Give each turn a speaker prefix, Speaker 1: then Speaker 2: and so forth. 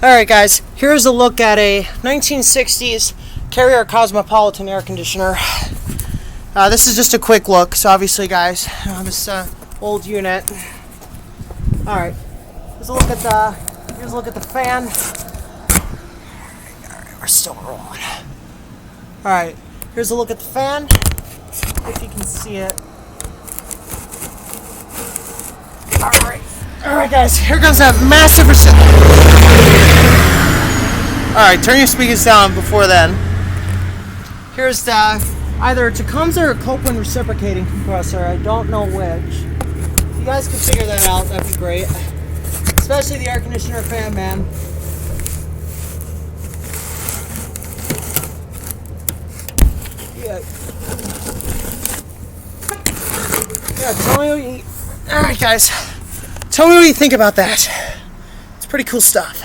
Speaker 1: Alright guys, here's a look at a 1960s Carrier Cosmopolitan air conditioner. This is just a quick look, so obviously guys, this old unit. Alright, here's a look at the fan. Alright, we're still rolling. Alright, here's a look at the fan, if you can see it. Alright guys, here comes that massive Alright, turn your speakers down before then. Here's the either a Tecumseh or a Copeland reciprocating compressor. I don't know which. If you guys could figure that out, that'd be great. Especially the air conditioner fan, man. Yeah, tell me what you... Alright guys, tell me what you think about that. It's pretty cool stuff.